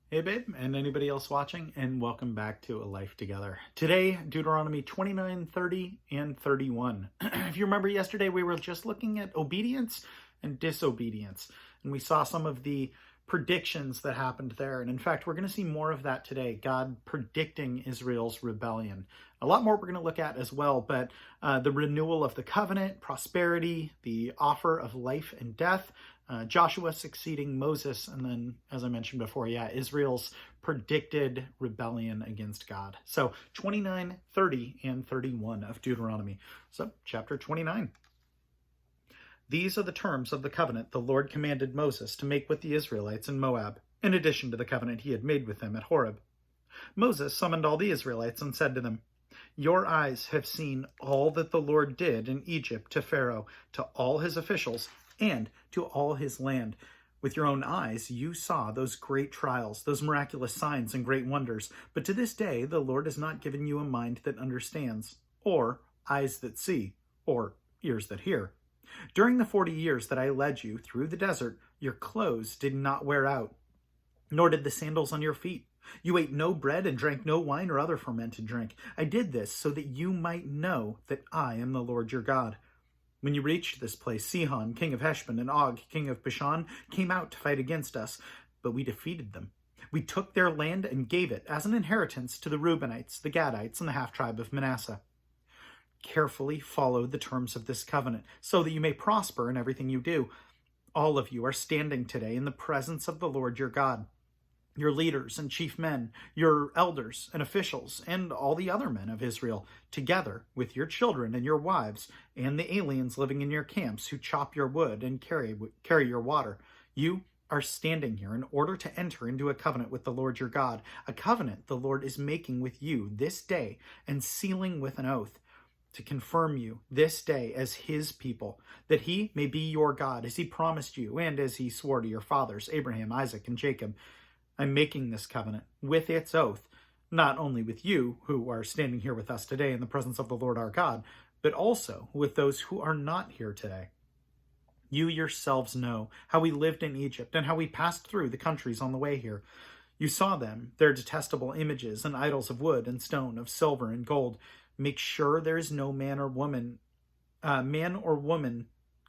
Hey babe, and anybody else watching, and welcome back to A Life Together. Today, Deuteronomy 29, 30, and 31. If you remember yesterday, we were just looking at obedience and disobedience, and we saw some of the predictions that happened there. And in fact, we're going to see more of that today, God predicting Israel's rebellion. A lot more we're going to look at as well, but the renewal of the covenant, prosperity, the offer of life and death, Joshua succeeding Moses, and then, as I mentioned before, Israel's predicted rebellion against God. So 29, 30, and 31 of Deuteronomy. So chapter 29. These are the terms of the covenant the Lord commanded Moses to make with the Israelites in Moab, in addition to the covenant he had made with them at Horeb. Moses summoned all the Israelites and said to them, "Your eyes have seen all that the Lord did in Egypt to Pharaoh, to all his officials, and to all his land. With your own eyes you saw those great trials, those miraculous signs and great wonders. But to this day the Lord has not given you a mind that understands, or eyes that see, or ears that hear. During the 40 years that I led you through the desert, your clothes did not wear out, nor did the sandals on your feet. You ate no bread and drank no wine or other fermented drink. I did this so that you might know that I am the Lord your God. When you reached this place, Sihon, king of Heshbon, and Og, king of Bashan, came out to fight against us, but we defeated them. We took their land and gave it as an inheritance to the Reubenites, the Gadites, and the half-tribe of Manasseh. Carefully follow the terms of this covenant, so that you may prosper in everything you do. All of you are standing today in the presence of the Lord your God. Your leaders and chief men, your elders and officials, and all the other men of Israel, together with your children and your wives, and the aliens living in your camps who chop your wood and carry your water. You are standing here in order to enter into a covenant with the Lord your God, a covenant the Lord is making with you this day and sealing with an oath, to confirm you this day as his people, that he may be your God, as he promised you and as he swore to your fathers, Abraham, Isaac, and Jacob. I'm making this covenant with its oath, not only with you who are standing here with us today in the presence of the Lord our God, but also with those who are not here today. You yourselves know how we lived in Egypt and how we passed through the countries on the way here. You saw them, their detestable images and idols of wood and stone, of silver and gold. Make sure there is no man or woman,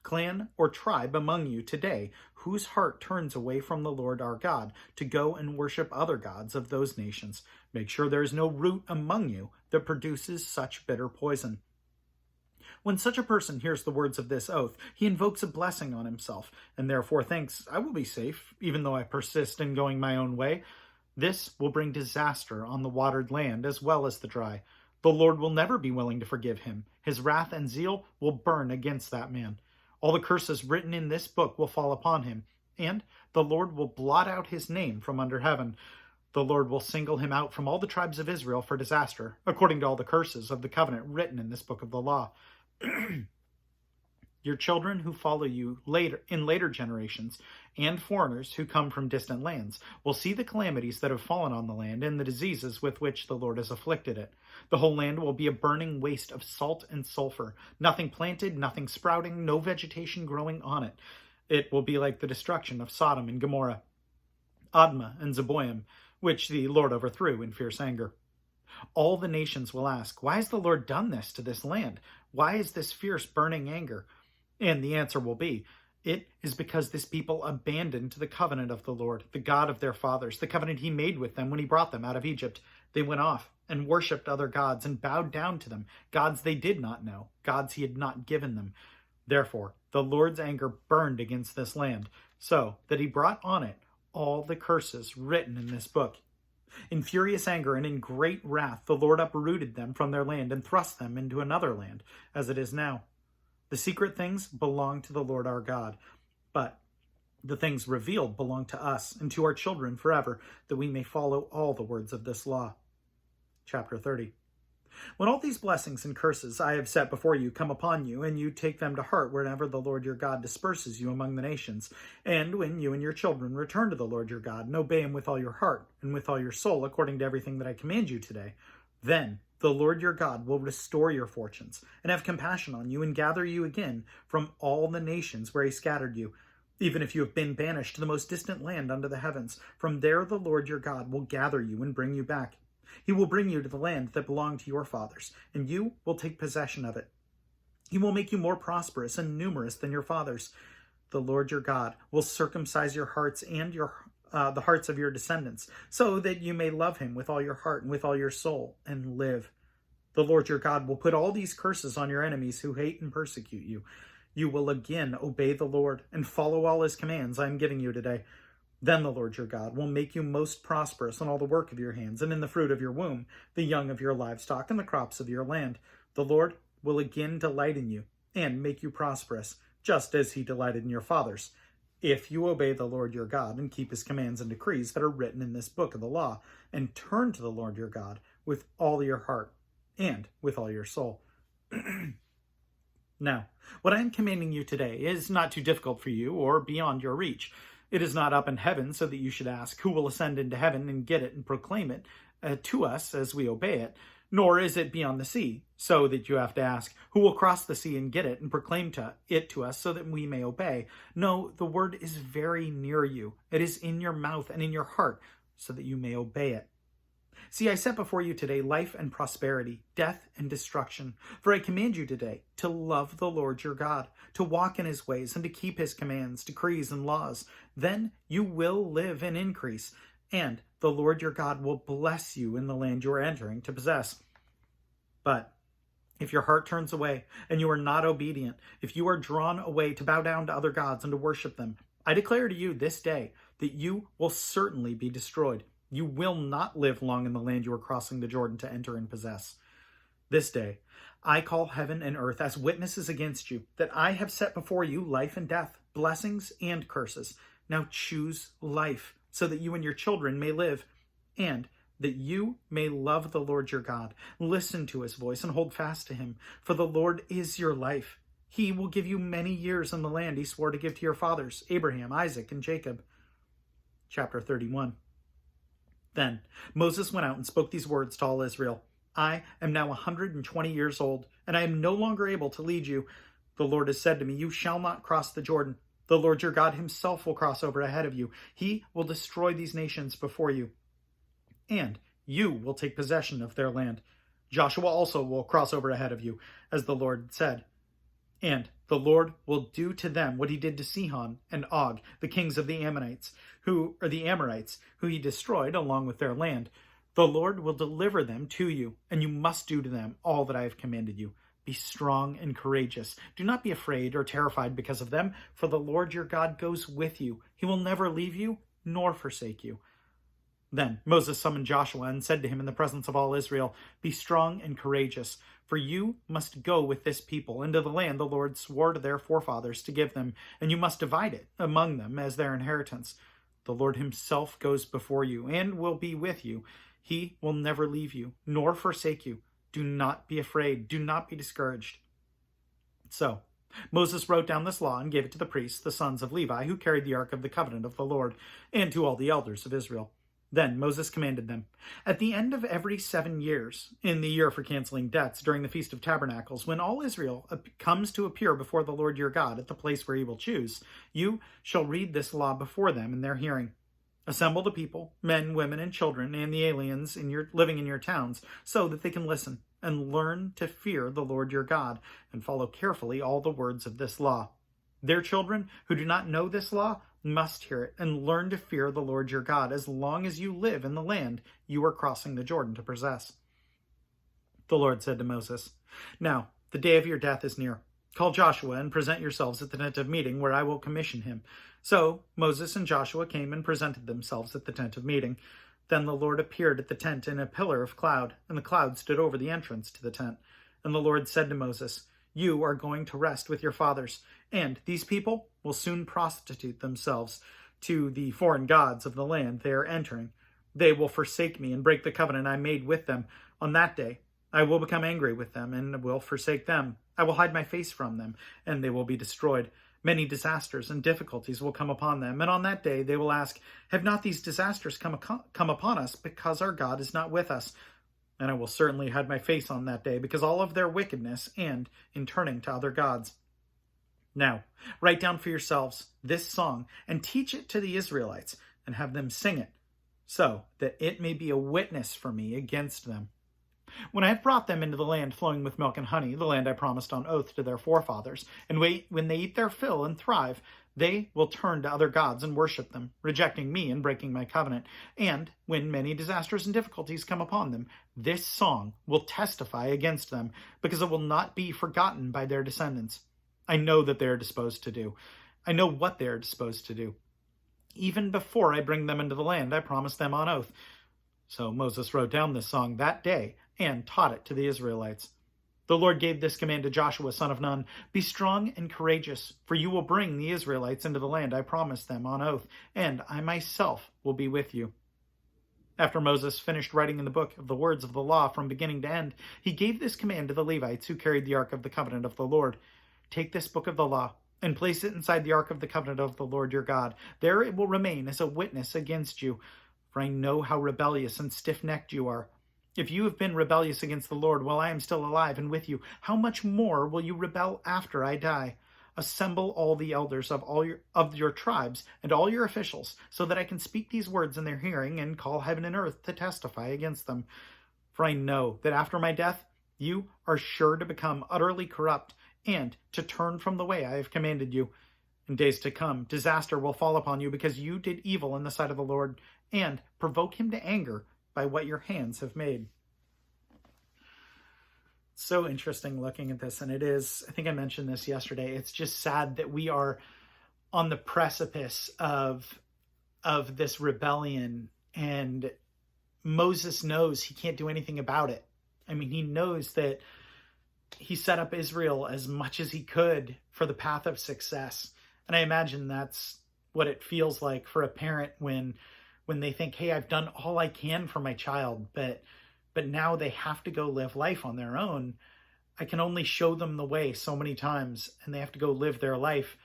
clan or tribe among you today whose heart turns away from the Lord our God to go and worship other gods of those nations. Make sure there is no root among you that produces such bitter poison. When such a person hears the words of this oath, he invokes a blessing on himself, and therefore thinks, I will be safe, even though I persist in going my own way. This will bring disaster on the watered land as well as the dry. The Lord will never be willing to forgive him. His wrath and zeal will burn against that man. All the curses written in this book will fall upon him, and the Lord will blot out his name from under heaven. The Lord will single him out from all the tribes of Israel for disaster, according to all the curses of the covenant written in this book of the law. Your children who follow you later generations, and foreigners who come from distant lands, will see the calamities that have fallen on the land and the diseases with which the Lord has afflicted it. The whole land will be a burning waste of salt and sulfur, nothing planted, nothing sprouting, no vegetation growing on it. It will be like the destruction of Sodom and Gomorrah, Admah and Zeboim, which the Lord overthrew in fierce anger. All the nations will ask, why has the Lord done this to this land? Why is this fierce burning anger? And the answer will be, it is because this people abandoned the covenant of the Lord, the God of their fathers, the covenant he made with them when he brought them out of Egypt. They went off and worshipped other gods and bowed down to them, gods they did not know, gods he had not given them. Therefore, the Lord's anger burned against this land, so that he brought on it all the curses written in this book. In furious anger and in great wrath, the Lord uprooted them from their land and thrust them into another land, as it is now. The secret things belong to the Lord our God, but the things revealed belong to us and to our children forever, that we may follow all the words of this law. Chapter 30. When all these blessings and curses I have set before you come upon you, and you take them to heart whenever the Lord your God disperses you among the nations, and when you and your children return to the Lord your God and obey him with all your heart and with all your soul, according to everything that I command you today, then the Lord your God will restore your fortunes and have compassion on you and gather you again from all the nations where he scattered you. Even if you have been banished to the most distant land under the heavens, from there the Lord your God will gather you and bring you back. He will bring you to the land that belonged to your fathers, and you will take possession of it. He will make you more prosperous and numerous than your fathers. The Lord your God will circumcise your hearts and the hearts of your descendants, so that you may love him with all your heart and with all your soul, and live. The Lord your God will put all these curses on your enemies who hate and persecute you. You will again obey the Lord and follow all his commands I am giving you today. Then the Lord your God will make you most prosperous in all the work of your hands and in the fruit of your womb, the young of your livestock and the crops of your land. The Lord will again delight in you and make you prosperous, just as he delighted in your fathers, if you obey the Lord your God and keep his commands and decrees that are written in this book of the law, and turn to the Lord your God with all your heart and with all your soul. Now, what I am commanding you today is not too difficult for you or beyond your reach. It is not up in heaven so that you should ask, who will ascend into heaven and get it and proclaim it to us as we obey it? Nor is it beyond the sea, so that you have to ask, who will cross the sea and get it and proclaim it to us so that we may obey? No, the word is very near you. It is in your mouth and in your heart, so that you may obey it. See, I set before you today life and prosperity, death and destruction. For I command you today to love the Lord your God, to walk in his ways and to keep his commands, decrees, and laws. Then you will live and increase, and the Lord your God will bless you in the land you are entering to possess. But if your heart turns away and you are not obedient, if you are drawn away to bow down to other gods and to worship them, I declare to you this day that you will certainly be destroyed. You will not live long in the land you are crossing the Jordan to enter and possess. This day, I call heaven and earth as witnesses against you, that I have set before you life and death, blessings and curses. Now choose life, so that you and your children may live, and that you may love the Lord your God. Listen to his voice and hold fast to him, for the Lord is your life. He will give you many years in the land he swore to give to your fathers, Abraham, Isaac, and Jacob. Chapter 31. Then Moses went out and spoke these words to all Israel. I am now 120 years old, and I am no longer able to lead you. The Lord has said to me, you shall not cross the Jordan. The Lord your God himself will cross over ahead of you. He will destroy these nations before you, and you will take possession of their land. Joshua also will cross over ahead of you, as the Lord said. And the Lord will do to them what he did to Sihon and Og, the kings of the Amorites, who he destroyed along with their land. The Lord will deliver them to you, and you must do to them all that I have commanded you. Be strong and courageous. Do not be afraid or terrified because of them, for the Lord your God goes with you. He will never leave you nor forsake you. Then Moses summoned Joshua and said to him in the presence of all Israel, be strong and courageous, for you must go with this people into the land the Lord swore to their forefathers to give them, and you must divide it among them as their inheritance. The Lord himself goes before you and will be with you. He will never leave you nor forsake you. Do not be afraid. Do not be discouraged. So Moses wrote down this law and gave it to the priests, the sons of Levi, who carried the ark of the covenant of the Lord, and to all the elders of Israel. Then Moses commanded them, at the end of every 7 years, in the year for canceling debts during the Feast of Tabernacles, when all Israel comes to appear before the Lord your God at the place where he will choose, you shall read this law before them in their hearing. Assemble the people, men, women, and children, and the aliens living in your towns, so that they can listen and learn to fear the Lord your God and follow carefully all the words of this law. Their children who do not know this law must hear it and learn to fear the Lord your God as long as you live in the land you are crossing the Jordan to possess. The Lord said to Moses, now the day of your death is near. Call Joshua and present yourselves at the tent of meeting where I will commission him. So Moses and Joshua came and presented themselves at the tent of meeting. Then the Lord appeared at the tent in a pillar of cloud, and the cloud stood over the entrance to the tent. And the Lord said to Moses, you are going to rest with your fathers, and these people will soon prostitute themselves to the foreign gods of the land they are entering. They will forsake me and break the covenant I made with them. On that day, I will become angry with them and will forsake them. I will hide my face from them, and they will be destroyed. Many disasters and difficulties will come upon them, and on that day they will ask, have not these disasters come upon us because our God is not with us? And I will certainly hide my face on that day because all of their wickedness and in turning to other gods. Now, write down for yourselves this song and teach it to the Israelites and have them sing it, so that it may be a witness for me against them. When I have brought them into the land flowing with milk and honey, the land I promised on oath to their forefathers, and when they eat their fill and thrive, they will turn to other gods and worship them, rejecting me and breaking my covenant. And when many disasters and difficulties come upon them, this song will testify against them, because it will not be forgotten by their descendants. I know that they are disposed to do. I know what they are disposed to do. Even before I bring them into the land, I promised them on oath. So Moses wrote down this song that day and taught it to the Israelites. The Lord gave this command to Joshua, son of Nun: Be strong and courageous, for you will bring the Israelites into the land I promised them on oath, and I myself will be with you. After Moses finished writing in the book of the words of the law from beginning to end, he gave this command to the Levites who carried the ark of the covenant of the Lord: Take this book of the law and place it inside the ark of the covenant of the Lord your God. There it will remain as a witness against you, for I know how rebellious and stiff-necked you are. If you have been rebellious against the Lord while I am still alive and with you, how much more will you rebel after I die? Assemble all the elders of your tribes and all your officials, so that I can speak these words in their hearing and call heaven and earth to testify against them. For I know that after my death, you are sure to become utterly corrupt and to turn from the way I have commanded you. In days to come, disaster will fall upon you because you did evil in the sight of the Lord and provoke him to anger by what your hands have made. So interesting looking at this, and it is, I think I mentioned this yesterday, it's just sad that we are on the precipice of this rebellion, and Moses knows he can't do anything about it. I mean, he knows that he set up Israel as much as he could for the path of success. And I imagine that's what it feels like for a parent when they think, hey, I've done all I can for my child, but now they have to go live life on their own. I can only show them the way so many times, and they have to go live their life,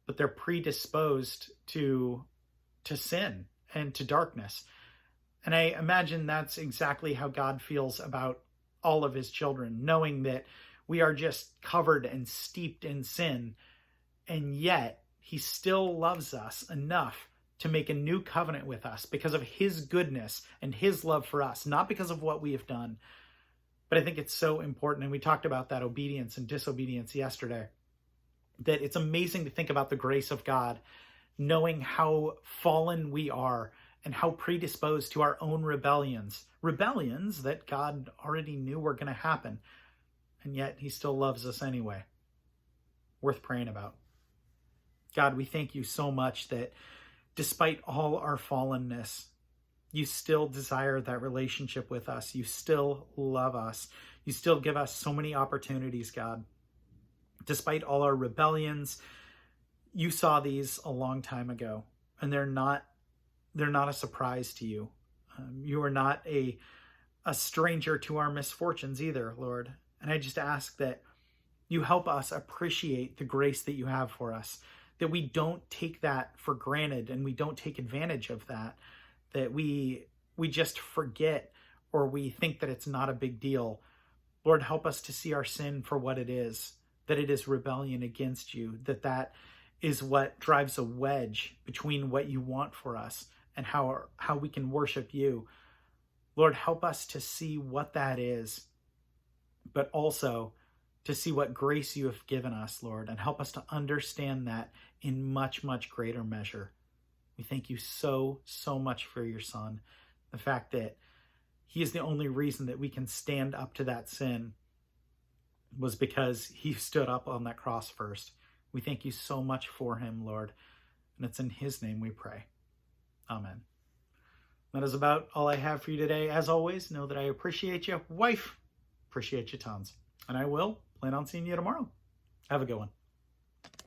but they're predisposed to sin and to darkness. And I imagine that's exactly how God feels about all of his children, knowing that we are just covered and steeped in sin, and yet he still loves us enough to make a new covenant with us because of his goodness and his love for us, not because of what we have done. But I think it's so important, and we talked about that obedience and disobedience yesterday, that it's amazing to think about the grace of God, knowing how fallen we are and how predisposed to our own rebellions that God already knew were going to happen, and yet he still loves us anyway. Worth praying about. God, we thank you so much that despite all our fallenness, you still desire that relationship with us. You still love us. You still give us so many opportunities, God. Despite all our rebellions, you saw these a long time ago, and they're not a surprise to you. You are not a stranger to our misfortunes either, Lord. And I just ask that you help us appreciate the grace that you have for us, that we don't take that for granted and we don't take advantage of that, that we just forget or we think that it's not a big deal. Lord, help us to see our sin for what it is, that it is rebellion against you, that is what drives a wedge between what you want for us and how we can worship you. Lord, help us to see what that is, but also to see what grace you have given us, Lord, and help us to understand that in much, much greater measure. We thank you so, so much for your Son. The fact that he is the only reason that we can stand up to that sin was because he stood up on that cross first. We thank you so much for him, Lord, and it's in his name we pray. Amen. That is about all I have for you today. As always, know that I appreciate you. Wife, appreciate you tons. And I will plan on seeing you tomorrow. Have a good one.